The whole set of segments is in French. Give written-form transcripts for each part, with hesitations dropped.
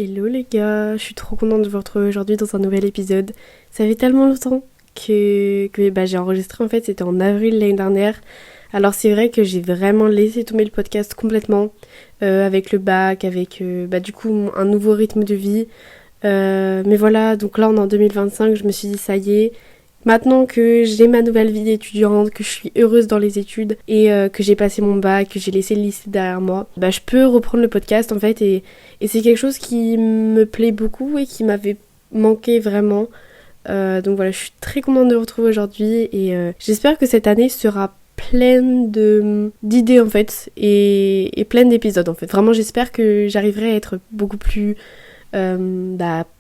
Hello les gars, je suis trop contente de vous retrouver aujourd'hui dans un nouvel épisode. Ça fait tellement longtemps que j'ai enregistré, en fait c'était en avril l'année dernière. Alors c'est vrai que j'ai vraiment laissé tomber le podcast complètement avec le bac, avec du coup un nouveau rythme de vie. Mais voilà, donc là on est en 2025, je me suis dit ça y est. Maintenant que j'ai ma nouvelle vie d'étudiante, que je suis heureuse dans les études et que j'ai passé mon bac, que j'ai laissé le lycée derrière moi, je peux reprendre le podcast en fait et c'est quelque chose qui me plaît beaucoup et qui m'avait manqué vraiment. Donc voilà, je suis très contente de vous retrouver aujourd'hui et j'espère que cette année sera pleine d'idées en fait et pleine d'épisodes en fait. Vraiment j'espère que j'arriverai à être beaucoup plus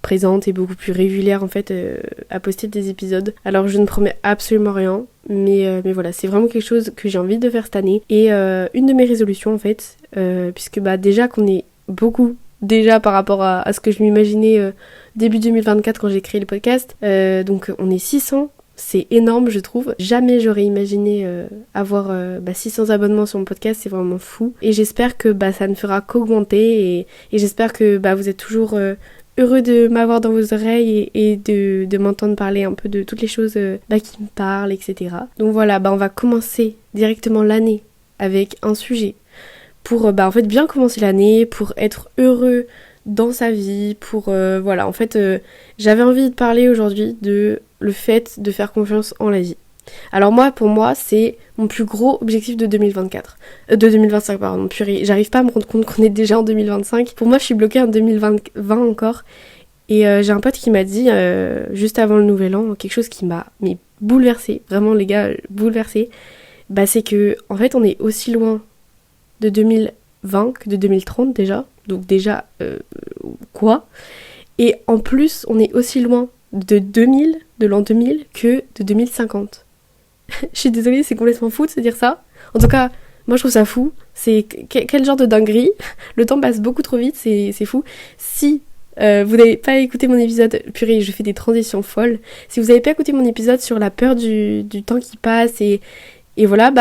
présente et beaucoup plus régulière en fait à poster des épisodes. Alors je ne promets absolument rien, mais voilà, c'est vraiment quelque chose que j'ai envie de faire cette année et une de mes résolutions en fait, puisque déjà qu'on est beaucoup déjà par rapport à ce que je m'imaginais début 2024 quand j'ai créé le podcast, donc on est 600. C'est énorme, je trouve. Jamais j'aurais imaginé avoir 600 abonnements sur mon podcast, c'est vraiment fou. Et j'espère que ça ne fera qu'augmenter et j'espère que vous êtes toujours heureux de m'avoir dans vos oreilles et de m'entendre parler un peu de toutes les choses qui me parlent, etc. Donc voilà, on va commencer directement l'année avec un sujet pour en fait bien commencer l'année, pour être heureux dans sa vie, pour j'avais envie de parler aujourd'hui de le fait de faire confiance en la vie. Alors pour moi, c'est mon plus gros objectif de 2024. De 2025, pardon, purée. J'arrive pas à me rendre compte qu'on est déjà en 2025. Pour moi, je suis bloquée en 2020 encore. Et j'ai un pote qui m'a dit, juste avant le nouvel an, quelque chose qui m'a bouleversée. Vraiment, les gars, bouleversée. C'est que, en fait, on est aussi loin de 2020 que de 2030 déjà. Donc déjà, quoi ? Et en plus, on est aussi loin de l'an 2000 que de 2050. Je suis désolée, c'est complètement fou de se dire ça. En tout cas, moi je trouve ça fou. C'est quel genre de dinguerie. Le temps passe beaucoup trop vite, c'est fou. Si vous n'avez pas écouté mon épisode, purée, je fais des transitions folles. Si vous n'avez pas écouté mon épisode sur la peur du temps qui passe et voilà,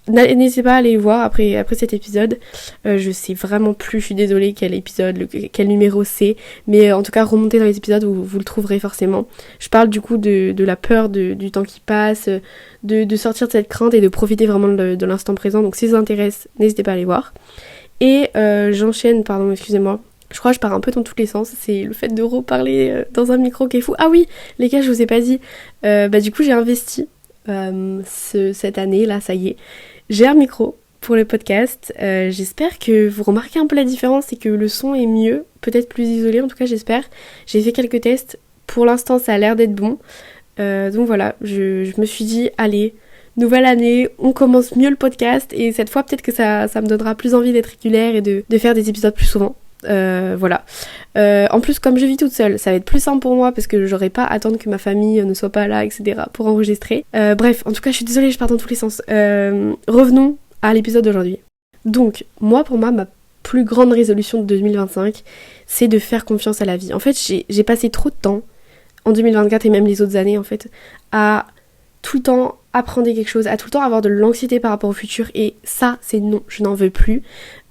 n'hésitez pas à aller voir après cet épisode. Je sais vraiment plus, je suis désolée quel épisode, quel numéro c'est, mais en tout cas remontez dans les épisodes où vous le trouverez forcément. Je parle du coup de la peur du temps qui passe, de sortir de cette crainte et de profiter vraiment de l'instant présent. Donc si ça vous intéresse, n'hésitez pas à aller voir. Et j'enchaîne, pardon, excusez-moi. Je crois que je pars un peu dans tous les sens, c'est le fait de reparler dans un micro qui est fou. Ah oui, les gars, je vous ai pas dit, du coup j'ai investi cette année, là, ça y est. J'ai un micro pour le podcast. J'espère que vous remarquez un peu la différence et que le son est mieux, peut-être plus isolé, en tout cas j'espère. J'ai fait quelques tests. Pour l'instant, ça a l'air d'être bon. Donc voilà, je me suis dit, allez, nouvelle année, on commence mieux le podcast et cette fois peut-être que ça me donnera plus envie d'être régulière et de faire des épisodes plus souvent. Voilà. En plus, comme je vis toute seule, ça va être plus simple pour moi parce que j'aurai pas à attendre que ma famille ne soit pas là, etc. pour enregistrer. Bref, en tout cas, je suis désolée, je pars dans tous les sens. Revenons à l'épisode d'aujourd'hui. Donc, pour moi, ma plus grande résolution de 2025, c'est de faire confiance à la vie. En fait, j'ai passé trop de temps en 2024 et même les autres années, en fait, à tout le temps apprendre quelque chose, à tout le temps avoir de l'anxiété par rapport au futur et ça c'est non, je n'en veux plus.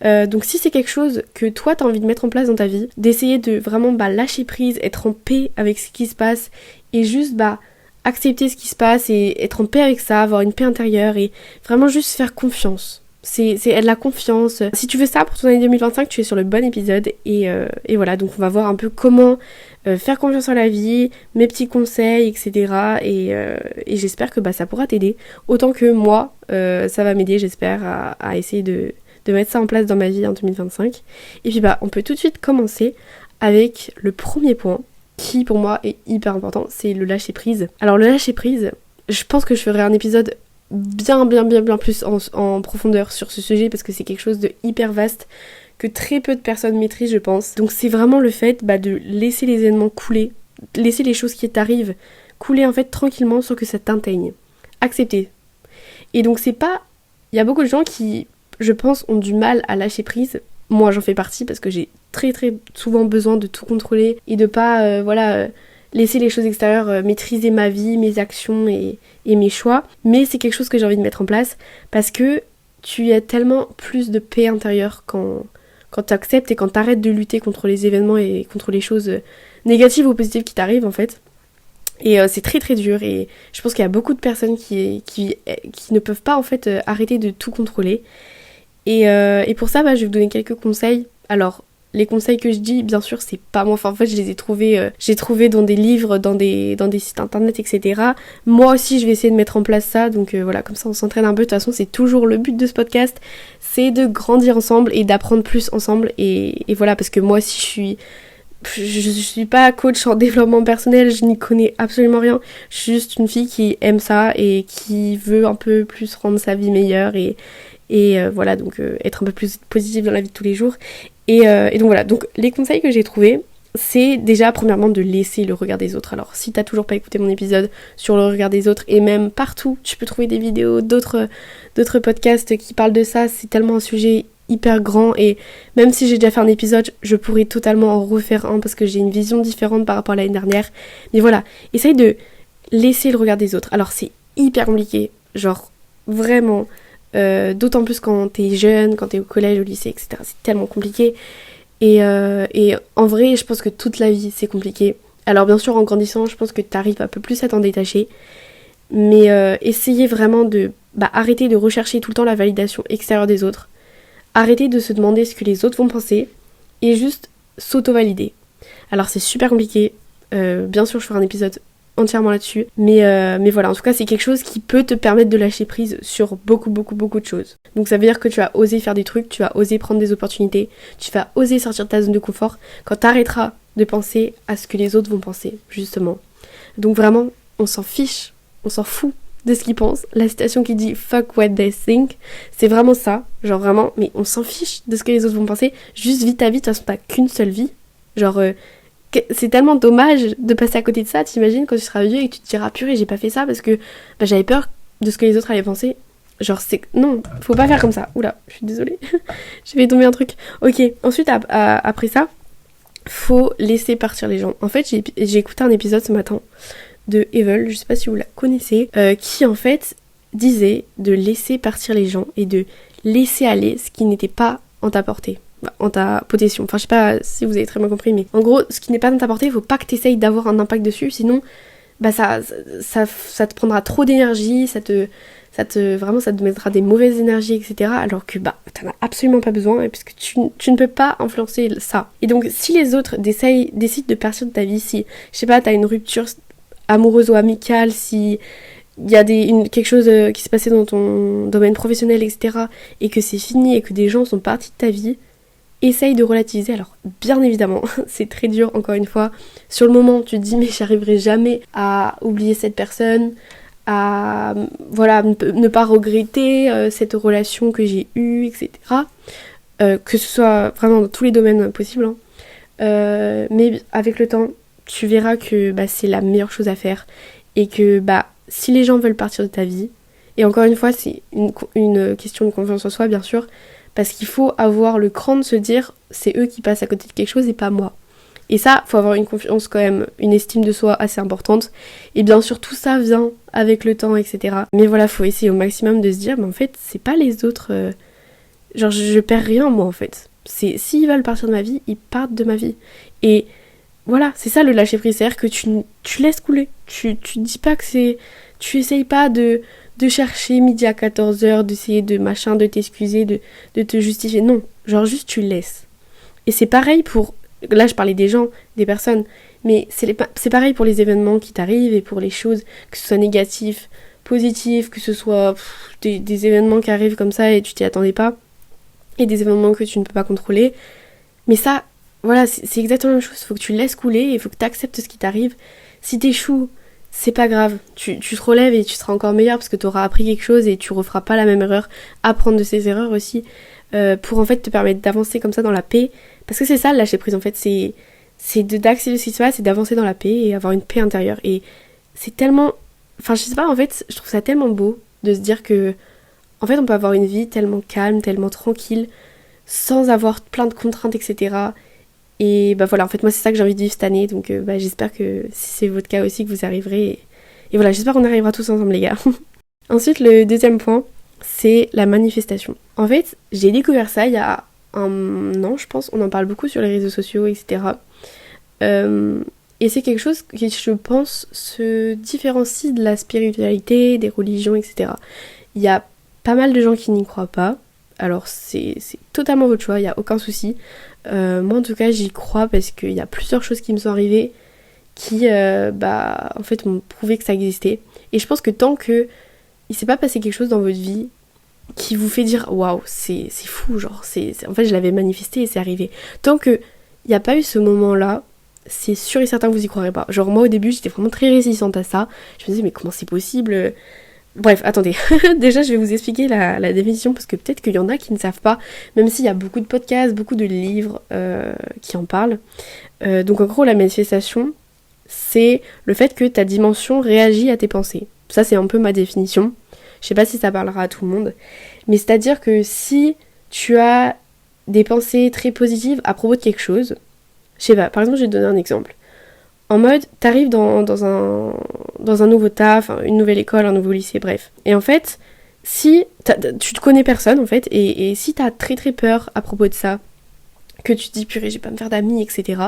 Donc si c'est quelque chose que toi t'as envie de mettre en place dans ta vie, d'essayer de vraiment lâcher prise, être en paix avec ce qui se passe et juste accepter ce qui se passe et être en paix avec ça, avoir une paix intérieure et vraiment juste faire confiance. C'est de la confiance. Si tu veux ça pour ton année 2025, tu es sur le bon épisode et voilà, donc on va voir un peu comment faire confiance en la vie, mes petits conseils, etc. Et j'espère que ça pourra t'aider. Autant que moi, ça va m'aider, j'espère, à essayer de mettre ça en place dans ma vie en 2025. Et puis on peut tout de suite commencer avec le premier point qui pour moi est hyper important, c'est le lâcher prise. Alors le lâcher prise, je pense que je ferai un épisode bien plus en profondeur sur ce sujet parce que c'est quelque chose de hyper vaste que très peu de personnes maîtrisent, je pense. Donc c'est vraiment le fait de laisser les événements couler, laisser les choses qui t'arrivent couler en fait tranquillement sans que ça t'atteigne. Accepter. Et donc c'est pas... Il y a beaucoup de gens qui, je pense, ont du mal à lâcher prise. Moi j'en fais partie parce que j'ai très souvent besoin de tout contrôler et de pas laisser les choses extérieures maîtriser ma vie, mes actions et mes choix. Mais c'est quelque chose que j'ai envie de mettre en place parce que tu as tellement plus de paix intérieure quand quand t'acceptes et quand t'arrêtes de lutter contre les événements et contre les choses négatives ou positives qui t'arrivent en fait. Et c'est très très dur et je pense qu'il y a beaucoup de personnes qui ne peuvent pas en fait arrêter de tout contrôler. Et pour ça, je vais vous donner quelques conseils. Alors, les conseils que je dis, bien sûr, c'est pas moi. Enfin, en fait, je les ai trouvés, j'ai trouvé dans des livres, dans des sites internet, etc. Moi aussi, je vais essayer de mettre en place ça. Donc voilà, comme ça, on s'entraîne un peu. De toute façon, c'est toujours le but de ce podcast, c'est de grandir ensemble et d'apprendre plus ensemble. Et voilà, parce que moi aussi, je suis pas coach en développement personnel, je n'y connais absolument rien. Je suis juste une fille qui aime ça et qui veut un peu plus rendre sa vie meilleure et voilà, donc être un peu plus positive dans la vie de tous les jours. Et donc voilà, donc les conseils que j'ai trouvés, c'est déjà premièrement de laisser le regard des autres. Alors si t'as toujours pas écouté mon épisode sur le regard des autres, et même partout, tu peux trouver des vidéos, d'autres podcasts qui parlent de ça, c'est tellement un sujet hyper grand et même si j'ai déjà fait un épisode, je pourrais totalement en refaire un parce que j'ai une vision différente par rapport à l'année dernière. Mais voilà, essaye de laisser le regard des autres. Alors c'est hyper compliqué, genre vraiment, d'autant plus quand t'es jeune, quand t'es au collège, au lycée, etc. C'est tellement compliqué. Et en vrai, je pense que toute la vie c'est compliqué. Alors bien sûr, en grandissant, je pense que t'arrives un peu plus à t'en détacher. Mais essayez vraiment de arrêter de rechercher tout le temps la validation extérieure des autres. Arrêter de se demander ce que les autres vont penser et juste s'auto-valider. Alors c'est super compliqué, bien sûr je ferai un épisode entièrement là-dessus, mais voilà, en tout cas c'est quelque chose qui peut te permettre de lâcher prise sur beaucoup de choses. Donc ça veut dire que tu vas oser faire des trucs, tu vas oser prendre des opportunités, tu vas oser sortir de ta zone de confort quand tu arrêteras de penser à ce que les autres vont penser, justement. Donc vraiment, on s'en fiche, on s'en fout de ce qu'ils pensent. La citation qui dit fuck what they think, c'est vraiment ça, genre vraiment, mais on s'en fiche de ce que les autres vont penser, juste vis ta vie, de toute façon t'as qu'une seule vie, genre c'est tellement dommage de passer à côté de ça, t'imagines quand tu seras vieux et que tu te diras purée j'ai pas fait ça parce que j'avais peur de ce que les autres allaient penser, genre c'est, non, faut pas faire comme ça, oula, je suis désolée, je vais tomber un truc, ok, ensuite après ça, faut laisser partir les gens. En fait j'ai écouté un épisode ce matin de Evel, je sais pas si vous la connaissez, qui en fait disait de laisser partir les gens et de laisser aller ce qui n'était pas en ta portée, en ta possession. Enfin je sais pas si vous avez très bien compris, mais en gros ce qui n'est pas dans ta portée, il faut pas que tu essayes d'avoir un impact dessus, sinon ça te prendra trop d'énergie, ça te mettra des mauvaises énergies, etc. Alors que t'en as absolument pas besoin, puisque tu ne peux pas influencer ça. Et donc si les autres décident de partir de ta vie, si je sais pas, t'as une rupture amoureuse ou amicale, si il y a quelque chose qui s'est passé dans ton domaine professionnel, etc., et que c'est fini et que des gens sont partis de ta vie, essaye de relativiser. Alors bien évidemment, c'est très dur, encore une fois. Sur le moment, tu te dis mais j'arriverai jamais à oublier cette personne, à ne pas regretter cette relation que j'ai eue, etc. Que ce soit vraiment dans tous les domaines possibles. Hein. Mais avec le temps, tu verras que c'est la meilleure chose à faire et que si les gens veulent partir de ta vie, et encore une fois c'est une question de confiance en soi bien sûr, parce qu'il faut avoir le cran de se dire c'est eux qui passent à côté de quelque chose et pas moi. Et ça, faut avoir une confiance quand même, une estime de soi assez importante. Et bien sûr tout ça vient avec le temps, etc. Mais voilà, faut essayer au maximum de se dire en fait c'est pas les autres, genre je perds rien moi en fait. S'ils veulent partir de ma vie, ils partent de ma vie. Et voilà, c'est ça le lâcher prise, c'est-à-dire que tu laisses couler. Tu dis pas que c'est... Tu essayes pas de chercher midi à 14h, d'essayer de t'excuser, de te justifier. Non, genre juste tu laisses. Et c'est pareil pour... Là je parlais des gens, des personnes, mais c'est pareil pour les événements qui t'arrivent et pour les choses, que ce soit négatif, positif, que ce soit des événements qui arrivent comme ça et tu t'y attendais pas, et des événements que tu ne peux pas contrôler. Mais ça... Voilà, c'est exactement la même chose, il faut que tu laisses couler, il faut que tu acceptes ce qui t'arrive. Si t'échoues, c'est pas grave, tu te relèves et tu seras encore meilleur parce que tu auras appris quelque chose et tu referas pas la même erreur. Apprendre de ces erreurs aussi, pour en fait te permettre d'avancer comme ça dans la paix. Parce que c'est ça le lâcher prise en fait, c'est d'accepter ce qui se passe et d'avancer dans la paix et avoir une paix intérieure. Et c'est tellement... Enfin je sais pas, en fait, je trouve ça tellement beau de se dire que en fait on peut avoir une vie tellement calme, tellement tranquille, sans avoir plein de contraintes, etc. Et voilà, en fait moi c'est ça que j'ai envie de vivre cette année, donc j'espère que si c'est votre cas aussi que vous arriverez, et voilà, j'espère qu'on arrivera tous ensemble les gars. Ensuite le deuxième point, c'est la manifestation. En fait j'ai découvert ça il y a un an, je pense. On en parle beaucoup sur les réseaux sociaux, etc. Et c'est quelque chose qui, je pense, se différencie de la spiritualité, des religions, etc. Il y a pas mal de gens qui n'y croient pas. Alors c'est totalement votre choix, il n'y a aucun souci. Moi en tout cas j'y crois parce qu'il y a plusieurs choses qui me sont arrivées qui en fait m'ont prouvé que ça existait. Et je pense que tant que il s'est pas passé quelque chose dans votre vie qui vous fait dire waouh c'est fou, genre en fait je l'avais manifesté et c'est arrivé. Tant que il n'y a pas eu ce moment là, c'est sûr et certain que vous y croirez pas. Genre moi au début j'étais vraiment très réticente à ça. Je me disais mais comment c'est possible? Bref, attendez, déjà je vais vous expliquer la définition parce que peut-être qu'il y en a qui ne savent pas, même s'il y a beaucoup de podcasts, beaucoup de livres qui en parlent. Donc en gros la manifestation, c'est le fait que ta dimension réagit à tes pensées. Ça c'est un peu ma définition, je sais pas si ça parlera à tout le monde, mais c'est-à-dire que si tu as des pensées très positives à propos de quelque chose, je sais pas, par exemple je vais te donner un exemple. En mode, t'arrives dans un nouveau taf, une nouvelle école, un nouveau lycée, bref. Et en fait, si tu te connais personne, en fait, et si t'as très très peur à propos de ça, que tu te dis, purée, je vais pas me faire d'amis, etc.,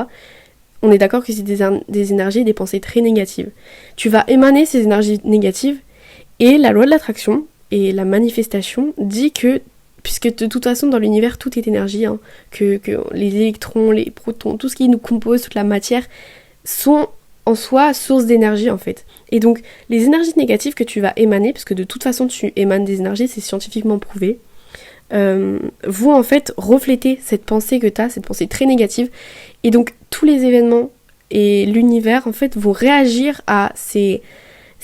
on est d'accord que c'est des énergies, des pensées très négatives. Tu vas émaner ces énergies négatives, et la loi de l'attraction et la manifestation dit que, puisque de toute façon dans l'univers tout est énergie, hein, que les électrons, les protons, tout ce qui nous compose, toute la matière, sont en soi source d'énergie en fait. Et donc les énergies négatives que tu vas émaner, parce que de toute façon tu émanes des énergies, c'est scientifiquement prouvé, vont en fait refléter cette pensée que tu as, cette pensée très négative. Et donc tous les événements et l'univers en fait vont réagir à ces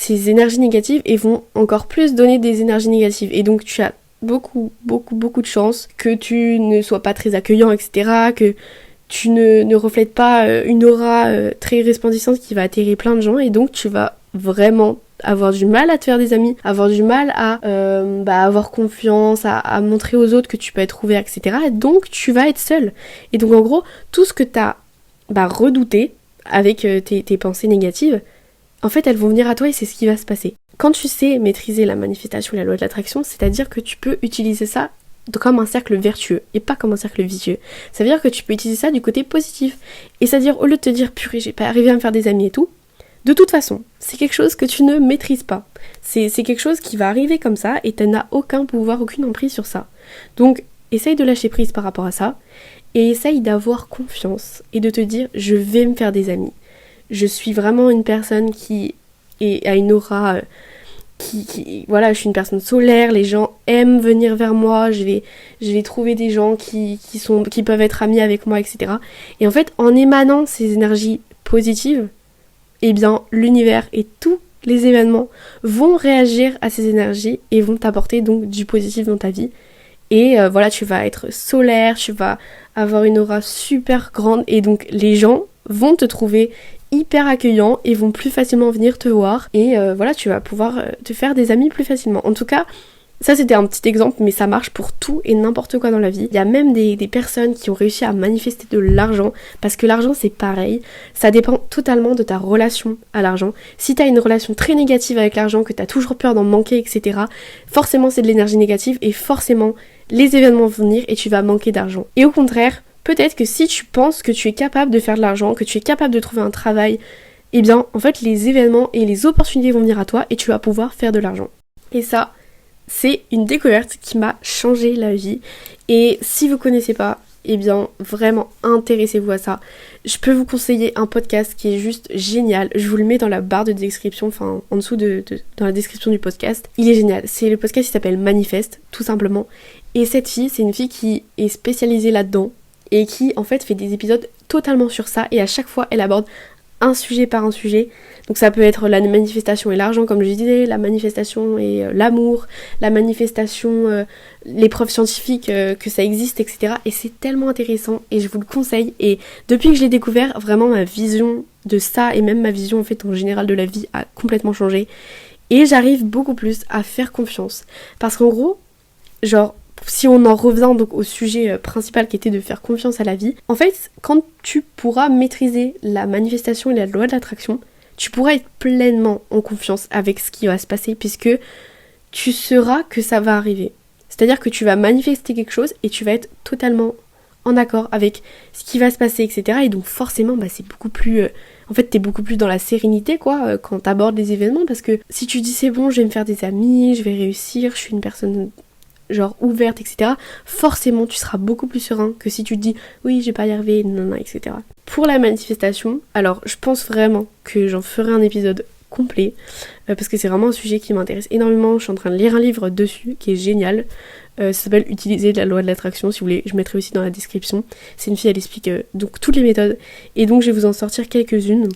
énergies négatives et vont encore plus donner des énergies négatives. Et donc tu as beaucoup de chances que tu ne sois pas très accueillant, etc., que tu ne reflètes pas une aura très resplendissante qui va attirer plein de gens, et donc tu vas vraiment avoir du mal à te faire des amis, avoir du mal à avoir confiance, à montrer aux autres que tu peux être ouvert, etc. Et donc tu vas être seul. Et donc en gros, tout ce que t'as redouté avec tes pensées négatives, en fait elles vont venir à toi et c'est ce qui va se passer. Quand tu sais maîtriser la manifestation et la loi de l'attraction, c'est-à-dire que tu peux utiliser ça comme un cercle vertueux et pas comme un cercle vicieux. Ça veut dire que tu peux utiliser ça du côté positif. Et c'est-à-dire, au lieu de te dire purée, j'ai pas arrivé à me faire des amis et tout, de toute façon, c'est quelque chose que tu ne maîtrises pas. C'est quelque chose qui va arriver comme ça et tu n'as aucun pouvoir, aucune emprise sur ça. Donc, essaye de lâcher prise par rapport à ça et essaye d'avoir confiance et de te dire je vais me faire des amis. Je suis vraiment une personne qui a une aura... voilà, je suis une personne solaire, les gens aiment venir vers moi, je vais trouver des gens qui peuvent être amis avec moi, etc. Et en fait, en émanant ces énergies positives, eh bien, l'univers et tous les événements vont réagir à ces énergies et vont t'apporter donc du positif dans ta vie. Et voilà, tu vas être solaire, tu vas avoir une aura super grande et donc les gens vont te trouver hyper accueillant et vont plus facilement venir te voir et voilà, tu vas pouvoir te faire des amis plus facilement. En tout cas, ça c'était un petit exemple, mais ça marche pour tout et n'importe quoi dans la vie. Il y a même des personnes qui ont réussi à manifester de l'argent, parce que l'argent c'est pareil, ça dépend totalement de ta relation à l'argent. Si t'as une relation très négative avec l'argent, que t'as toujours peur d'en manquer, etc., forcément c'est de l'énergie négative et forcément les événements vont venir et tu vas manquer d'argent. Et au contraire, peut-être que si tu penses que tu es capable de faire de l'argent, que tu es capable de trouver un travail, eh bien en fait les événements et les opportunités vont venir à toi et tu vas pouvoir faire de l'argent. Et ça, c'est une découverte qui m'a changé la vie. Et si vous connaissez pas, eh bien vraiment intéressez-vous à ça. Je peux vous conseiller un podcast qui est juste génial. Je vous le mets dans la barre de description, enfin en dessous dans la description du podcast. Il est génial. C'est le podcast qui s'appelle Manifeste, tout simplement. Et cette fille, c'est une fille qui est spécialisée là-dedans et qui en fait fait des épisodes totalement sur ça, et à chaque fois elle aborde un sujet par un sujet. Donc ça peut être la manifestation et l'argent comme je disais, la manifestation et l'amour, la manifestation, les preuves scientifiques que ça existe, etc. Et c'est tellement intéressant et je vous le conseille. Et depuis que je l'ai découvert, vraiment ma vision de ça et même ma vision en fait en général de la vie a complètement changé. Et j'arrive beaucoup plus à faire confiance. Parce qu'en gros, genre, si on en revient donc au sujet principal qui était de faire confiance à la vie, en fait, quand tu pourras maîtriser la manifestation et la loi de l'attraction, tu pourras être pleinement en confiance avec ce qui va se passer, puisque tu sauras que ça va arriver. C'est-à-dire que tu vas manifester quelque chose et tu vas être totalement en accord avec ce qui va se passer, etc. Et donc forcément, bah, c'est beaucoup plus... en fait, t'es beaucoup plus dans la sérénité, quoi, quand t'abordes les événements, parce que si tu dis c'est bon, je vais me faire des amis, je vais réussir, je suis une personne genre ouverte, etc., forcément tu seras beaucoup plus serein que si tu te dis oui, je vais pas y arriver, non, etc. Pour la manifestation, alors je pense vraiment que j'en ferai un épisode complet, parce que c'est vraiment un sujet qui m'intéresse énormément. Je suis en train de lire un livre dessus qui est génial. Ça s'appelle Utiliser la loi de l'attraction, si vous voulez, je mettrai aussi dans la description. C'est une fille, elle explique donc toutes les méthodes, et donc je vais vous en sortir quelques-unes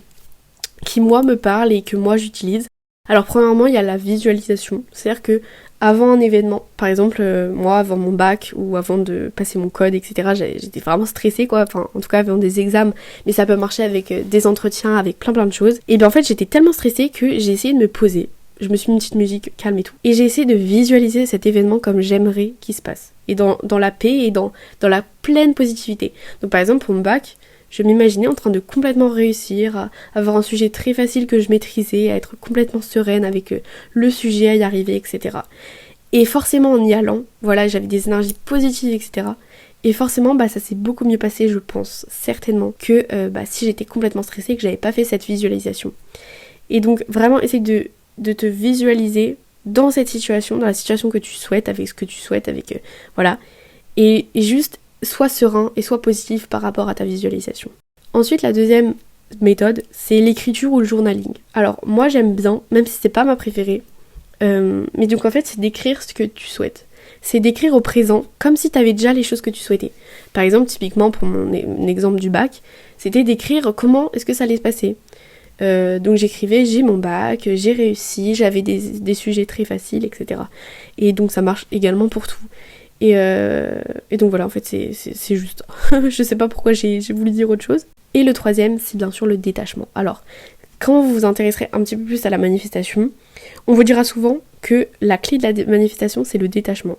qui moi me parlent et que moi j'utilise. Alors premièrement, il y a la visualisation, c'est-à-dire que avant un événement, par exemple moi avant mon bac ou avant de passer mon code, etc., j'étais vraiment stressée, quoi, enfin en tout cas avant des examens, mais ça peut marcher avec des entretiens, avec plein de choses. Et bien en fait j'étais tellement stressée que j'ai essayé de me poser, je me suis mis une petite musique calme et tout, et j'ai essayé de visualiser cet événement comme j'aimerais qu'il se passe, et dans la paix et dans la pleine positivité. Donc par exemple pour mon bac, je m'imaginais en train de complètement réussir, à avoir un sujet très facile que je maîtrisais, à être complètement sereine avec le sujet, à y arriver, etc. Et forcément en y allant, voilà, j'avais des énergies positives, etc. Et forcément, bah, ça s'est beaucoup mieux passé, je pense, certainement, que si j'étais complètement stressée et que j'avais pas fait cette visualisation. Et donc vraiment, essaye de te visualiser dans cette situation, dans la situation que tu souhaites, avec ce que tu souhaites, avec... voilà. Et juste... sois serein et sois positif par rapport à ta visualisation. Ensuite, la deuxième méthode, c'est l'écriture ou le journaling. Alors, moi j'aime bien, même si c'est pas ma préférée, mais donc en fait, c'est d'écrire ce que tu souhaites. C'est d'écrire au présent, comme si tu avais déjà les choses que tu souhaitais. Par exemple, typiquement pour mon exemple du bac, c'était d'écrire comment est-ce que ça allait se passer. Donc j'écrivais, j'ai mon bac, j'ai réussi, j'avais des sujets très faciles, etc. Et donc ça marche également pour tout. Et donc voilà, en fait c'est juste je sais pas pourquoi j'ai voulu dire autre chose. Et le troisième, c'est bien sûr le détachement. Alors, quand vous vous intéresserez un petit peu plus à la manifestation, on vous dira souvent que la clé de la manifestation, c'est le détachement.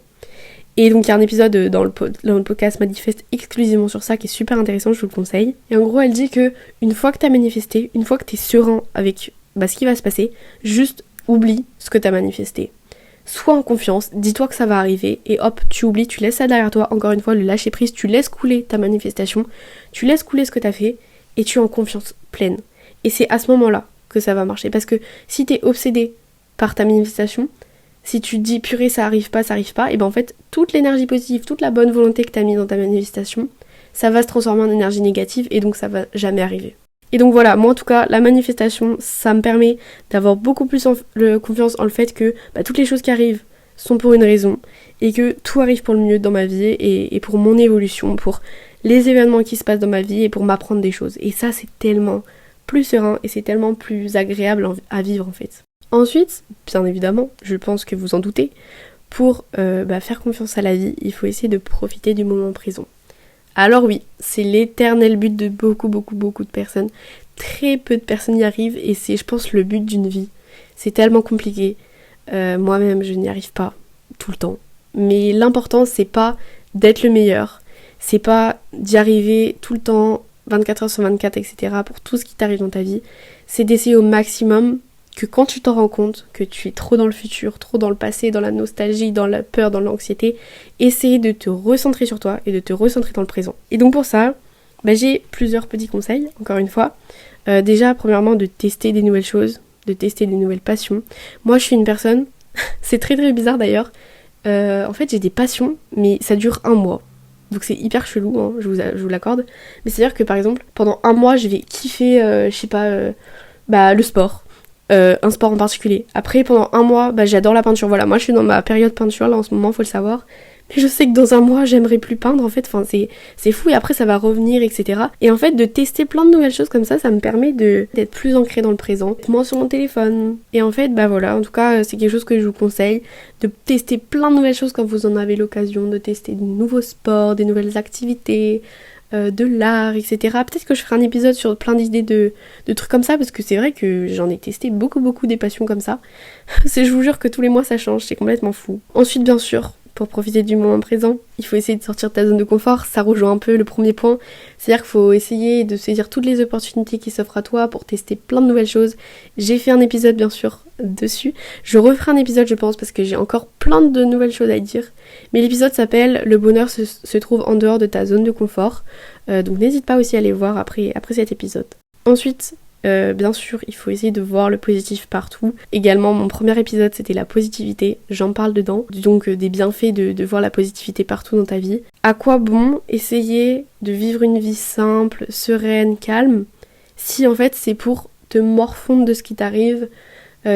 Et donc il y a un épisode dans le podcast Manifeste exclusivement sur ça qui est super intéressant, je vous le conseille. Et en gros, elle dit que une fois que t'as manifesté, une fois que t'es serein avec ce qui va se passer, juste oublie ce que t'as manifesté. Sois en confiance, dis-toi que ça va arriver et hop, tu oublies, tu laisses ça derrière toi, encore une fois, le lâcher prise, tu laisses couler ta manifestation, tu laisses couler ce que t'as fait et tu es en confiance pleine. Et c'est à ce moment-là que ça va marcher, parce que si t'es obsédé par ta manifestation, si tu te dis purée ça arrive pas, et ben en fait, toute l'énergie positive, toute la bonne volonté que t'as mis dans ta manifestation, ça va se transformer en énergie négative et donc ça va jamais arriver. Et donc voilà, moi en tout cas, la manifestation, ça me permet d'avoir beaucoup plus confiance en le fait que toutes les choses qui arrivent sont pour une raison et que tout arrive pour le mieux dans ma vie et pour mon évolution, pour les événements qui se passent dans ma vie et pour m'apprendre des choses. Et ça, c'est tellement plus serein et c'est tellement plus agréable à vivre en fait. Ensuite, bien évidemment, je pense que vous en doutez, pour faire confiance à la vie, il faut essayer de profiter du moment présent. Alors oui, c'est l'éternel but de beaucoup de personnes. Très peu de personnes y arrivent et c'est, je pense, le but d'une vie. C'est tellement compliqué. Moi-même, je n'y arrive pas tout le temps. Mais l'important, c'est pas d'être le meilleur. C'est pas d'y arriver tout le temps, 24 heures sur 24, etc. pour tout ce qui t'arrive dans ta vie. C'est d'essayer au maximum que quand tu t'en rends compte que tu es trop dans le futur, trop dans le passé, dans la nostalgie, dans la peur, dans l'anxiété, essayer de te recentrer sur toi et de te recentrer dans le présent. Et donc pour ça, j'ai plusieurs petits conseils, encore une fois. Déjà, premièrement, de tester des nouvelles choses, de tester des nouvelles passions. Moi, je suis une personne, c'est très bizarre d'ailleurs, en fait j'ai des passions, mais ça dure 1 mois. Donc c'est hyper chelou, hein, je vous l'accorde. Mais c'est-à-dire que par exemple, pendant 1 mois, je vais kiffer, le sport. Un sport en particulier. Après, pendant 1 mois, j'adore la peinture. Voilà, moi je suis dans ma période peinture là en ce moment, faut le savoir. Mais je sais que dans 1 mois, j'aimerais plus peindre en fait. Enfin, c'est fou et après ça va revenir, etc. Et en fait, de tester plein de nouvelles choses comme ça me permet d'être plus ancrée dans le présent, moins sur mon téléphone. Et en fait, voilà, en tout cas, c'est quelque chose que je vous conseille, de tester plein de nouvelles choses quand vous en avez l'occasion, de tester de nouveaux sports, des nouvelles activités, de l'art, etc. Peut-être que je ferai un épisode sur plein d'idées de trucs comme ça, parce que c'est vrai que j'en ai testé beaucoup des passions comme ça. Je vous jure que tous les mois ça change, c'est complètement fou. Ensuite, bien sûr, pour profiter du moment présent. Il faut essayer de sortir de ta zone de confort, ça rejoint un peu le premier point. C'est-à-dire qu'il faut essayer de saisir toutes les opportunités qui s'offrent à toi pour tester plein de nouvelles choses. J'ai fait un épisode bien sûr dessus. Je referai un épisode je pense parce que j'ai encore plein de nouvelles choses à dire. Mais l'épisode s'appelle Le bonheur se trouve en dehors de ta zone de confort. Donc n'hésite pas aussi à aller voir après cet épisode. Ensuite, bien sûr, il faut essayer de voir le positif partout. Également, mon premier épisode, c'était la positivité. J'en parle dedans. Donc, des bienfaits de voir la positivité partout dans ta vie. À quoi bon essayer de vivre une vie simple, sereine, calme, si en fait c'est pour te morfondre de ce qui t'arrive.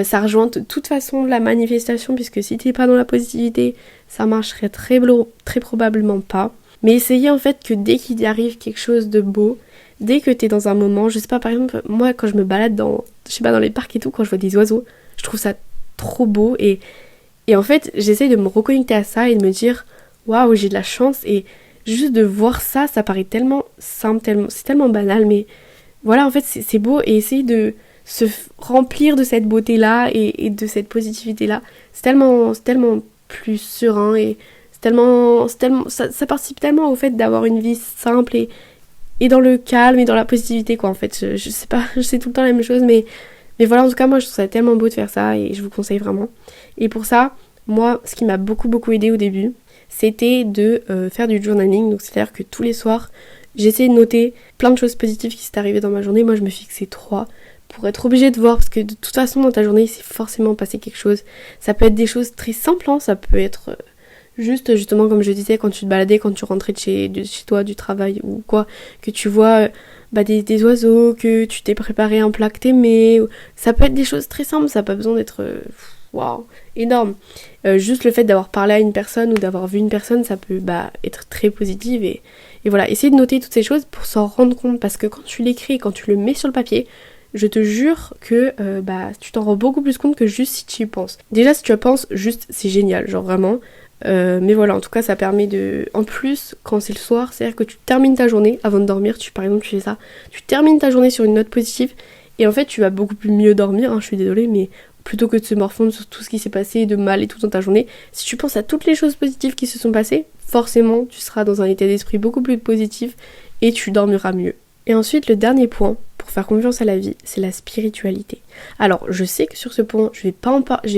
Ça rejoint de toute façon la manifestation, puisque si t'es pas dans la positivité, ça marcherait très probablement pas. Mais essayez en fait que dès qu'il y arrive quelque chose de beau, dès que t'es dans un moment, je sais pas, par exemple, moi quand je me balade dans les parcs et tout, quand je vois des oiseaux, je trouve ça trop beau et en fait j'essaye de me reconnecter à ça et de me dire waouh, j'ai de la chance, et juste de voir ça, ça paraît tellement simple, c'est tellement banal, mais voilà, en fait c'est beau, et essayer de se remplir de cette beauté là et de cette positivité là, c'est tellement plus serein, et ça participe tellement au fait d'avoir une vie simple et dans le calme et dans la positivité quoi. En fait je sais pas, je sais tout le temps la même chose, mais voilà, en tout cas moi je trouve ça tellement beau de faire ça et je vous conseille vraiment. Et pour ça, moi ce qui m'a beaucoup aidé au début, c'était de faire du journaling. Donc c'est à dire que tous les soirs j'essayais de noter plein de choses positives qui s'étaient arrivées dans ma journée. Moi je me fixais 3 pour être obligée de voir, parce que de toute façon dans ta journée il s'est forcément passé quelque chose. Ça peut être des choses très simples, hein. Ça peut être juste justement comme je disais, quand tu te baladais, quand tu rentrais de chez toi, du travail ou quoi, que tu vois des oiseaux, que tu t'es préparé un plat que t'aimais. Ça peut être des choses très simples, ça n'a pas besoin d'être waouh, énorme. Juste le fait d'avoir parlé à une personne ou d'avoir vu une personne, ça peut être très positif, et voilà, essayer de noter toutes ces choses pour s'en rendre compte, parce que quand tu l'écris, quand tu le mets sur le papier, je te jure que tu t'en rends beaucoup plus compte que juste si tu y penses. Déjà si tu y penses, juste c'est génial, genre vraiment. Mais voilà, en tout cas ça permet de... En plus, quand c'est le soir, c'est-à-dire que tu termines ta journée avant de dormir, par exemple tu fais ça, tu termines ta journée sur une note positive, et en fait tu vas beaucoup plus mieux dormir, hein, je suis désolée, mais plutôt que de se morfondre sur tout ce qui s'est passé de mal et tout dans ta journée, si tu penses à toutes les choses positives qui se sont passées, forcément tu seras dans un état d'esprit beaucoup plus positif et tu dormiras mieux. Et ensuite, le dernier point pour faire confiance à la vie, c'est la spiritualité. Alors, je sais que sur ce point, je vais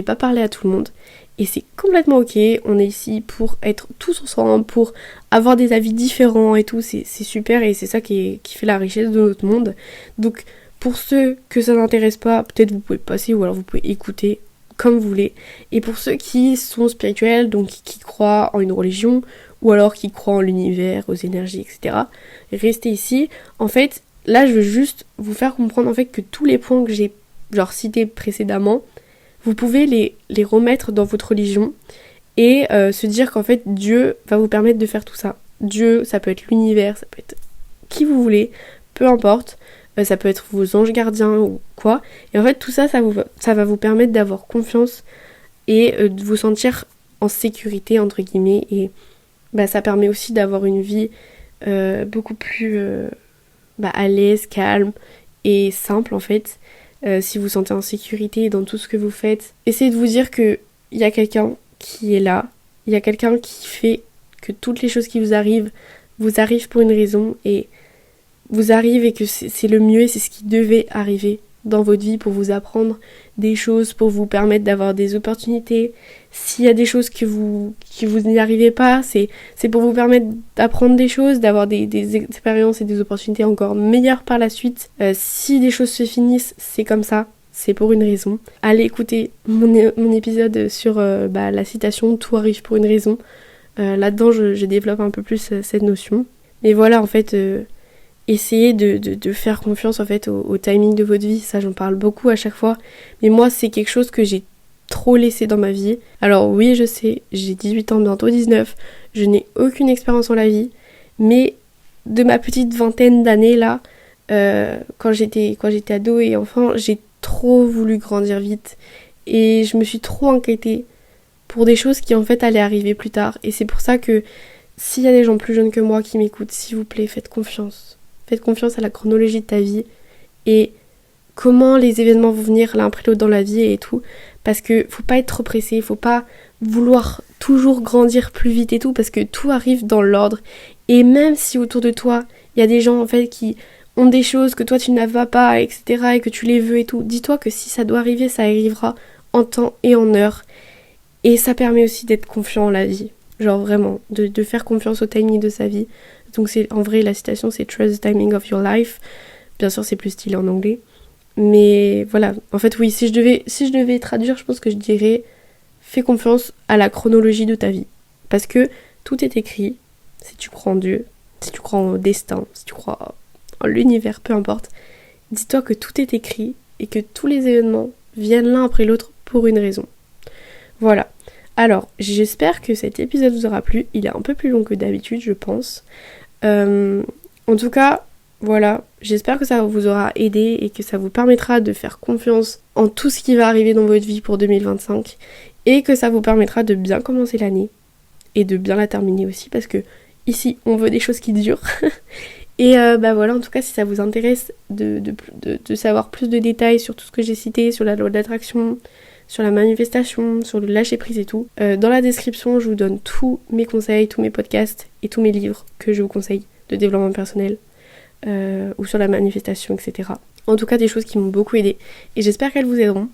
pas parler à tout le monde, et c'est complètement ok. On est ici pour être tous ensemble, pour avoir des avis différents et tout, c'est super, et c'est ça qui fait la richesse de notre monde. Donc, pour ceux que ça n'intéresse pas, peut-être vous pouvez passer, ou alors vous pouvez écouter comme vous voulez. Et pour ceux qui sont spirituels, donc qui croient en une religion, ou alors qui croient en l'univers, aux énergies, etc., restez ici. En fait, là je veux juste vous faire comprendre en fait que tous les points que j'ai cités précédemment, vous pouvez les remettre dans votre religion et se dire qu'en fait Dieu va vous permettre de faire tout ça. Dieu, ça peut être l'univers, ça peut être qui vous voulez, peu importe, ça peut être vos anges gardiens ou quoi. Et en fait tout ça, ça va vous permettre d'avoir confiance et de vous sentir en sécurité entre guillemets, et ça permet aussi d'avoir une vie beaucoup plus à l'aise, calme et simple en fait. Si vous vous sentez en sécurité dans tout ce que vous faites, essayez de vous dire qu'il y a quelqu'un qui est là, il y a quelqu'un qui fait que toutes les choses qui vous arrivent pour une raison, et vous arrivent et que c'est le mieux et c'est ce qui devait arriver dans votre vie pour vous apprendre des choses, pour vous permettre d'avoir des opportunités. S'il y a des choses que vous n'y arrivez pas, c'est pour vous permettre d'apprendre des choses, d'avoir des expériences et des opportunités encore meilleures par la suite. Si des choses se finissent, c'est comme ça, c'est pour une raison. Allez écouter mon épisode sur la citation « Tout arrive pour une raison ». Là-dedans, je développe un peu plus cette notion. Mais voilà, en fait... essayez de faire confiance en fait au timing de votre vie, ça j'en parle beaucoup à chaque fois, mais moi c'est quelque chose que j'ai trop laissé dans ma vie. Alors oui, je sais, j'ai 18 ans, bientôt 19, je n'ai aucune expérience en la vie, mais de ma petite vingtaine d'années là, quand j'étais ado et enfant, j'ai trop voulu grandir vite, et je me suis trop inquiétée pour des choses qui en fait allaient arriver plus tard, et c'est pour ça que s'il y a des gens plus jeunes que moi qui m'écoutent, s'il vous plaît, faites confiance. Faites confiance à la chronologie de ta vie et comment les événements vont venir l'un après l'autre dans la vie et tout. Parce que faut pas être trop pressé, faut pas vouloir toujours grandir plus vite et tout, parce que tout arrive dans l'ordre. Et même si autour de toi, il y a des gens en fait qui ont des choses que toi tu n'avais pas, etc., et que tu les veux et tout, dis-toi que si ça doit arriver, ça arrivera en temps et en heure. Et ça permet aussi d'être confiant en la vie. Genre vraiment, de faire confiance au timing de sa vie. Donc c'est en vrai, la citation c'est Trust the timing of your life. Bien sûr, c'est plus stylé en anglais. Mais voilà, en fait oui, si je devais traduire, je pense que je dirais fais confiance à la chronologie de ta vie. Parce que tout est écrit, si tu crois en Dieu, si tu crois au destin, si tu crois en l'univers, peu importe. Dis-toi que tout est écrit et que tous les événements viennent l'un après l'autre pour une raison. Voilà. Alors, j'espère que cet épisode vous aura plu. Il est un peu plus long que d'habitude, je pense. En tout cas, voilà. J'espère que ça vous aura aidé et que ça vous permettra de faire confiance en tout ce qui va arriver dans votre vie pour 2025 et que ça vous permettra de bien commencer l'année et de bien la terminer aussi parce que ici, on veut des choses qui durent. Et voilà, en tout cas, si ça vous intéresse de savoir plus de détails sur tout ce que j'ai cité, sur la loi de l'attraction, sur la manifestation, sur le lâcher prise et tout, dans la description, je vous donne tous mes conseils, tous mes podcasts et tous mes livres que je vous conseille de développement personnel ou sur la manifestation, etc. En tout cas, des choses qui m'ont beaucoup aidé et j'espère qu'elles vous aideront.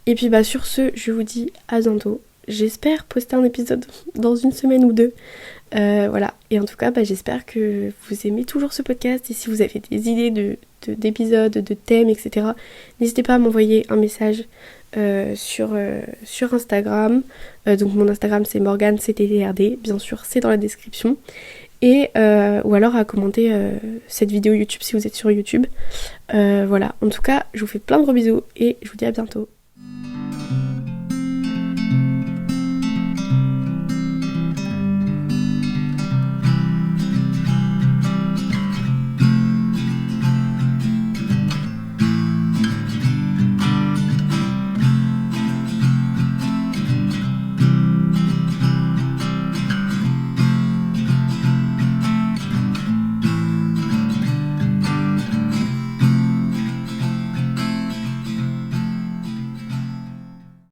Et puis sur ce, je vous dis à bientôt. J'espère poster un épisode dans une semaine ou deux. Voilà, et en tout cas j'espère que vous aimez toujours ce podcast et si vous avez des idées d'épisodes, de thèmes, etc. N'hésitez pas à m'envoyer un message sur Instagram. Donc mon Instagram c'est morgancttrd, bien sûr c'est dans la description. Et ou alors à commenter cette vidéo YouTube si vous êtes sur YouTube. Voilà, en tout cas je vous fais plein de gros bisous et je vous dis à bientôt.